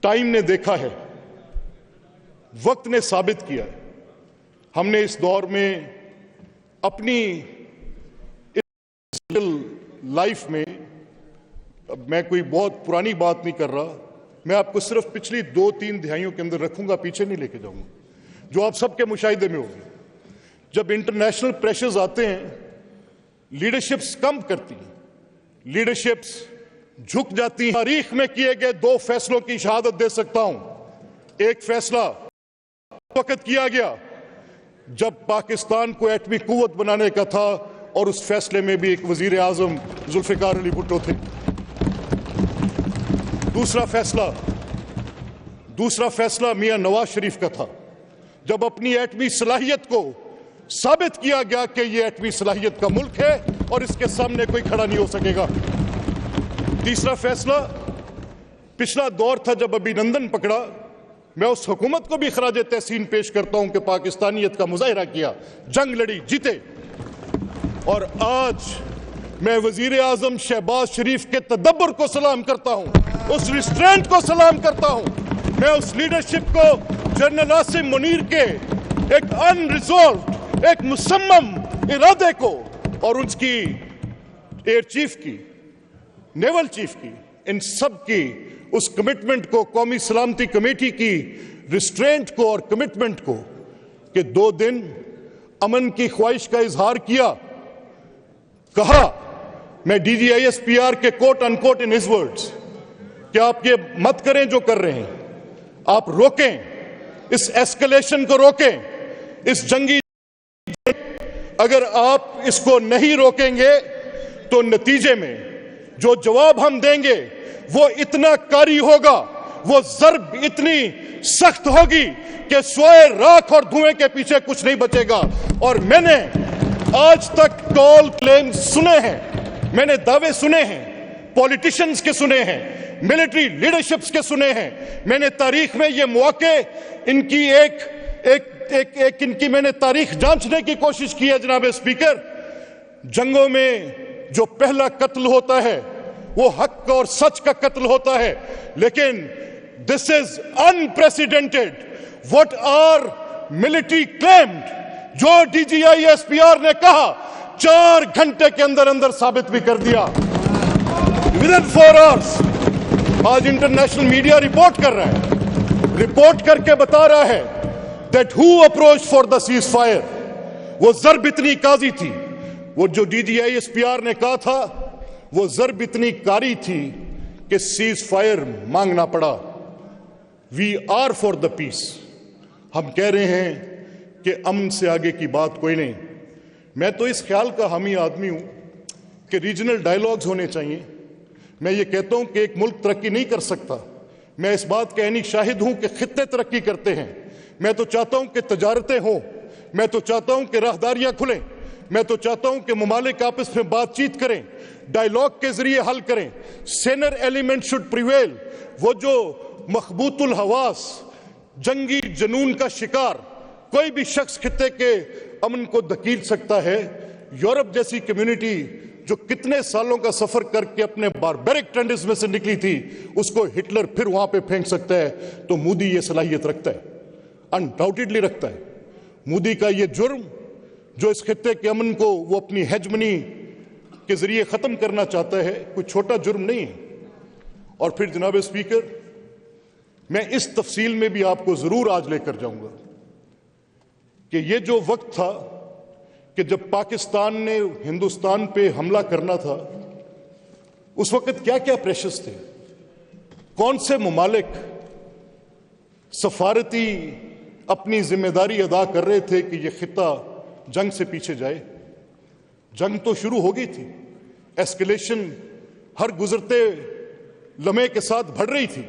Time ने देखा है, वक्त ने साबित किया है। हमने इस दौर में अपनी लाइफ में, अब मैं कोई बहुत पुरानी बात नहीं कर रहा, मैं आपको सिर्फ पिछली 2-3 दिहाइयों के अंदर रखूंगा, पीछे नहीं लेके जाऊंगा, जो आप सबके मुशाहिदे में होगी। जब इंटरनेशनल प्रेशर्स आते हैं, लीडरशिप्स कम करती हैं, लीडरशिप्स झुक जाती हैं। तारीख में किए गए 2 फैसलों की शहादत दे सकता हूं। एक फैसला वक्त किया गया जब पाकिस्तान को एटमी कुव्वत बनाने का था, और उस फैसले में भी एक वजीर आजम जुल्फिकार अली भुट्टो थे। दूसरा फैसला मियां नवाज शरीफ का था, जब अपनी एटमी सलाहियत को साबित किया गया कि यह एटमी सलाहियत का मुल्क है और इसके सामने कोई खड़ा नहीं हो सकेगा। तीसरा फैसला पिछला दौर था जब अभिनंदन पकड़ा। मैं उस हुकूमत को भी खराज तहसीन पेश करता हूं कि पाकिस्तानियत का मुजाहिरा किया, जंग लड़ी, जीते। और आज मैं वजीर आजम शहबाज शरीफ के तदब्बर को सलाम करता हूं, उस रिस्ट्रेंट को सलाम करता हूं। मैं उस लीडरशिप को, जनरल आसिम मुनीर के एक अनरिजॉल्व्ड, एक मुसम्मम इरादे को, और उसकी एयर चीफ की, नेवल चीफ की, इन सब की उस कमिटमेंट को, कौमी सलामती कमेटी की रिस्ट्रेंट को और कमिटमेंट को, कि 2 दिन अमन की ख्वाहिश का इजहार किया, कहा, मैं DGISPR के quote unquote in his words, कि आप ये मत करें जो कर रहे हैं, आप रोकें, इस एस्केलेशन को रोकें, इस जंगी, अगर आप इसको नहीं रोकेंगे तो नतीजे में जो जवाब हम देंगे वो इतना कारी होगा, वो ज़र्ब इतनी सख्त होगी कि सोए राख और धुएं के पीछे कुछ नहीं बचेगा। और मैंने आज तक कॉल क्लेम सुने हैं, मैंने दावे सुने हैं, पॉलिटिशियंस के सुने हैं, मिलिट्री लीडरशिप्स के सुने हैं। मैंने तारीख में ये मौके, इनकी एक इनकी मैंने तारीख जांचने की कोशिश की है। जनाब स्पीकर, जंगों में जो पहला कत्ल होता है वो हक और सच का कत्ल होता है, लेकिन this is unprecedented. What our military claimed, जो DGISPR ने कहा, 4 घंटे के अंदर अंदर साबित भी कर दिया, विदिन 4 आवर्स। आज इंटरनेशनल मीडिया रिपोर्ट कर रहा है, रिपोर्ट करके बता रहा है that who approached for the ceasefire, वो ज़र्ब इतनी काजी थी, वो जो DGISPR ने कहा था, वो ज़र्ब इतनी कारी थी कि सीज फायर मांगना पड़ा। We are for the peace. हम कह रहे हैं कि अमन से आगे की बात कोई नहीं। मैं तो इस ख्याल का हामी आदमी हूं कि रीजनल डायलॉग्स होने चाहिए। मैं ये कहता हूं कि एक मुल्क तरक्की नहीं कर सकता, मैं इस बात का ऐनी शाहिद हूं कि खित्ते तरक्की करते हैं। मैं तो चाहता हूं कि तजारतें हों, मैं तो चाहता हूं कि राहदारियां खुलें, मैं तो चाहता हूं कि ममालिक आपस में बातचीत करें, डायलॉग के जरिए हल करें। सेनर एलिमेंट शुड प्रिवेल। वो जो मखबूतुल हवास, जंगी जनून का शिकार कोई भी शख्स खित्ते के अमन को धकेल सकता है। यूरोप जैसी कम्युनिटी जो कितने सालों का सफर करके अपने बारबेरिक ट्रेंड्स में से निकली थी, उसको हिटलर फिर वहां पे फेंक सकता है। तो मोदी ये सलाहियत रखता है, अनडाउटेडली रखता है। मोदी का ये जुर्म जो इस खित्ते के अमन को वो अपनी हेजमनी के जरिए खत्म करना चाहता है, कोई छोटा जुर्म नहीं है। और फिर जनाब स्पीकर, मैं इस तफसील में भी आपको जरूर आज लेकर जाऊंगा कि ये जो वक्त था कि जब पाकिस्तान ने हिंदुस्तान पे हमला करना था, उस वक्त क्या क्या प्रेशर्स थे, कौन से ममालिक सफारती अपनी जिम्मेदारी अदा कर रहे थे कि ये खित्ता जंग से पीछे जाए। जंग तो शुरू हो गई थी, एस्केलेशन हर गुजरते लम्हे के साथ बढ़ रही थी।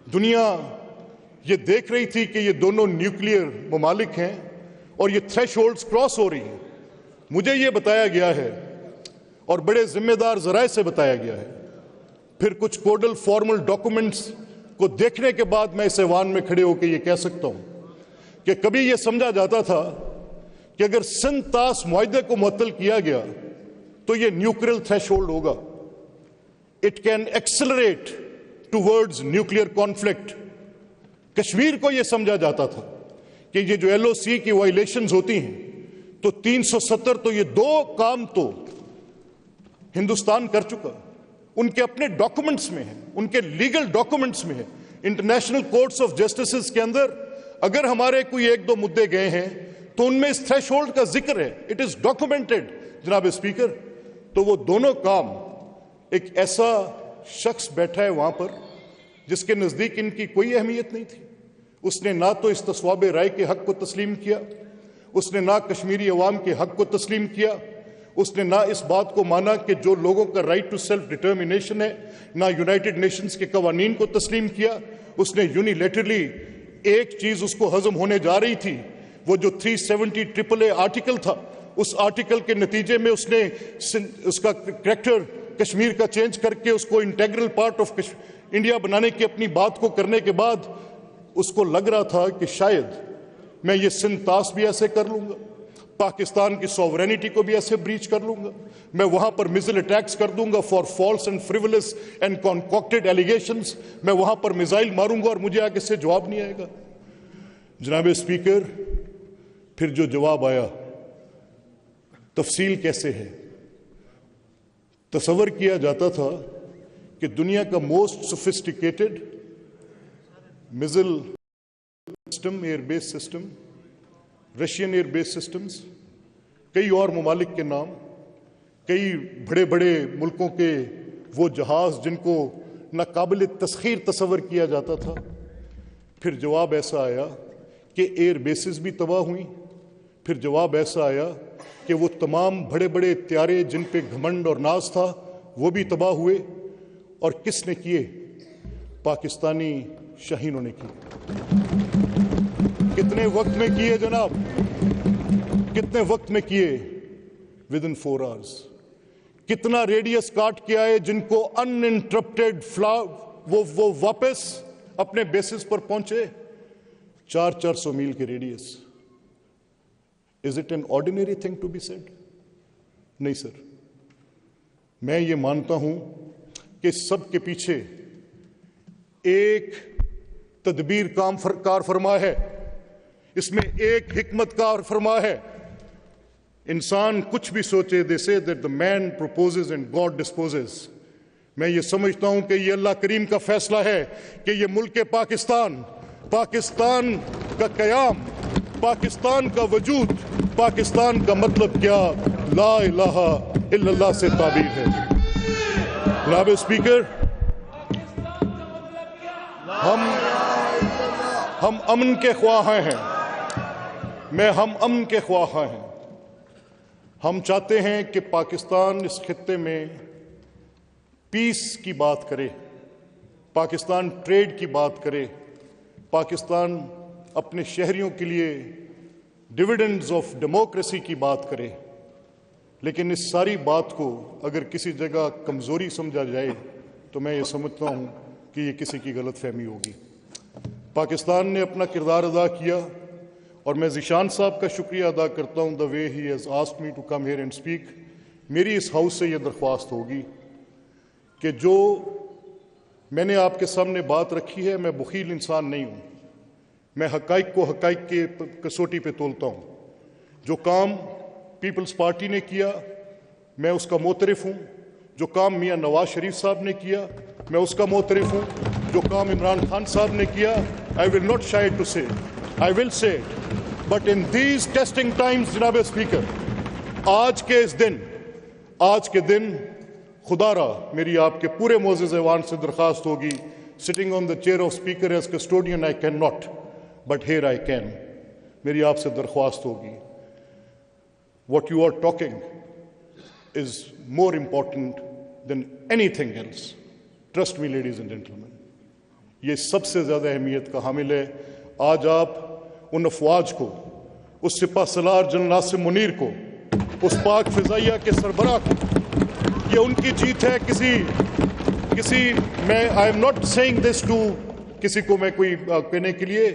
दुनिया ये देख रही थी कि ये दोनों न्यूक्लियर ममालिक हैं और ये थ्रेशोल्ड्स क्रॉस हो रही हैं। मुझे ये बताया गया है और बड़े जिम्मेदार जराए से बताया गया है, फिर कुछ कोडल फॉर्मल डॉक्यूमेंट्स को देखने के बाद मैं इस ऐवान में खड़े होकर ये कह सकता हूं कि कभी ये समझा जाता था कि अगर सिंतास मुआहदे को मुअत्तल किया गया तो ये न्यूक्लियर थ्रेशोल्ड होगा, it can accelerate towards nuclear conflict. Kashmir को यह समझा जाता था कि ये जो LOC की वायलेशंस होती हैं तो 370, तो ये 2 काम तो हिंदुस्तान कर चुका, उनके अपने डॉक्यूमेंट्स में है, उनके लीगल डॉक्यूमेंट्स में है, इंटरनेशनल कोर्ट्स ऑफ जस्टिस के अंदर अगर हमारे कोई 1-2 मुद्दे गए हैं तो उनमें इस थ्रेशोल्ड का जिक्र है, इट इज डॉक्यूमेंटेड जनाब स्पीकर। तो वो दोनों काम, एक ऐसा शख्स बैठा है वहां पर जिसके नजदीक इनकी कोई अहमियत नहीं थी, उसने ना तो इस तस्वाब राय के हक को तस्लीम किया, उसने ना कश्मीरी अवाम के हक को तस्लीम किया, उसने ना इस बात को माना कि जो लोगों का राइट टू सेल्फ डिटर्मिनेशन है, ना यूनाइटेड नेशंस के कवानीन को तस्लीम किया। उसने यूनिलेटरली एक चीज उसको हजम होने जा रही थी, वो जो 370 AAA आर्टिकल था, उस आर्टिकल के नतीजे में उसने उसका करैक्टर कश्मीर का चेंज करके उसको इंटेग्रल पार्ट ऑफ इंडिया बनाने की अपनी बात को करने के बाद उसको लग रहा था कि शायद मैं ये सिंध तास भी ऐसे कर लूंगा, पाकिस्तान की सॉवरेनिटी को भी ऐसे ब्रीच कर लूंगा, मैं वहां पर मिसाइल अटैक्स कर दूंगा for false and frivolous and concocted allegations, मैं वहां पर मिसाइल मारूंगा और मुझे आगे से जवाब नहीं आएगा। जनाब स्पीकर, फिर जो जवाब आया तफसील कैसे है? तसव्वुर किया जाता था कि दुनिया का most sophisticated missile system, airbase system, Russian airbase systems, कई और ममालिक के नाम, कई बड़े बड़े मुल्कों के वो जहाज जिनको नाकाबिल तस्खीर तस्वर किया जाता था। फिर जवाब ऐसा आया कि एयर बेसिस भी तबाह हुई। फिर जवाब ऐसा आया कि वो तमाम बड़े बड़े त्यारे जिन पे घमंड और नाज था वो भी तबाह हुए। और किसने किए? पाकिस्तानी शाहीनों ने किए। कितने वक्त में किए जनाब? कितने वक्त में किए? With in 4 hours. कितना रेडियस काट के आए जिनको अनइंटरप्टेड वो वापस अपने बेसिस पर पहुंचे? 400 मील के radius. Is it an ordinary thing to be said? नहीं सर। मैं ये मानता हूं कि सब के पीछे एक तदबीर कार फरमा है, इसमें एक हिकमत कार फरमा है। इंसान कुछ भी सोचे, they say that the man proposes and God disposes. मैं ये समझता हूं कि ये अल्लाह करीम का फैसला है कि ये मुल्क पाकिस्तान, पाकिस्तान का कयाम, पाकिस्तान का वजूद, पाकिस्तान का मतलब क्या? ला इलाहा इल्लल्लाह से ताबीर है। जनाब स्पीकर, हम अमन के ख्वाह हैं। हम अमन के ख्वाह हैं। हम चाहते हैं कि पाकिस्तान इस खित्ते में पीस की बात करे, पाकिस्तान ट्रेड की बात करे, पाकिस्तान अपने शहरियों के लिए डिविडेंड्स ऑफ डेमोक्रेसी की बात करे। लेकिन इस सारी बात को अगर किसी जगह कमज़ोरी समझा जाए तो मैं ये समझता हूँ कि ये किसी की गलतफहमी होगी। पाकिस्तान ने अपना किरदार अदा किया और मैं ज़ीशान साहब का शुक्रिया अदा करता हूँ, the way he has asked me to come here and speak. मेरी इस हाउस से ये दरख्वास्त होगी कि जो मैंने आपके सामने बात रखी है, मैं बखील इंसान नहीं हूँ। मैं हक़ाइक़ को हक़ाइक़ के कसौटी पे तोलता हूँ। जो काम पीपल्स पार्टी ने किया मैं उसका मोतरफ़ हूँ, जो काम मियाँ नवाज शरीफ साहब ने किया मैं उसका मोतरफ़ हूँ, जो काम इमरान खान साहब ने किया I will not shy to say, I will say. But in these testing times जनाब स्पीकर, आज के दिन खुदारा मेरी आपके पूरे मोअज़्ज़ज़ ऐवान से दरख्वास्त होगी, sitting on the chair of speaker as custodian I can not, but here I can. मेरी आपसे दरख्वास्त होगी, what you are talking is more important than anything else. Trust me, ladies and gentlemen. ये सबसे ज़्यादा अहमियत का हामिल है। आज आप उन अफवाज को, उस सिपा सलार जनरल नासिम मुनीर को, उस पाक फिजाइया के सरबराह को, ये उनकी जीत है। किसी मैं I am not saying this to किसी को मैं कोई कहने के लिए।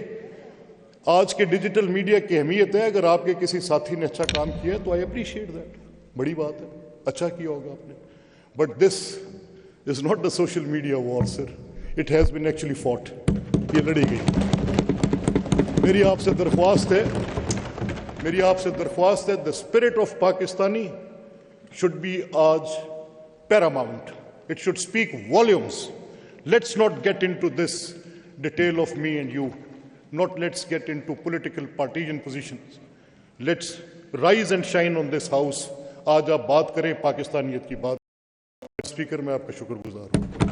आज के डिजिटल मीडिया की अहमियत है। अगर आपके किसी साथी ने अच्छा काम किया तो आई अप्रिशिएट दैट, बड़ी बात है, अच्छा किया होगा आपने। But this is not the social media war sir, It has been actually fought. یہ لڑی گئی. میری آپ سے درخواست ہے the spirit of Pakistani should be آج paramount. It should speak volumes. Let's not get into this detail of me and you. Let's get into political partisan positions. Let's rise and shine on this house. آج آپ بات کریں پاکستانیت کی بات. Speaker میں آپ کا شکر گزار ہوں.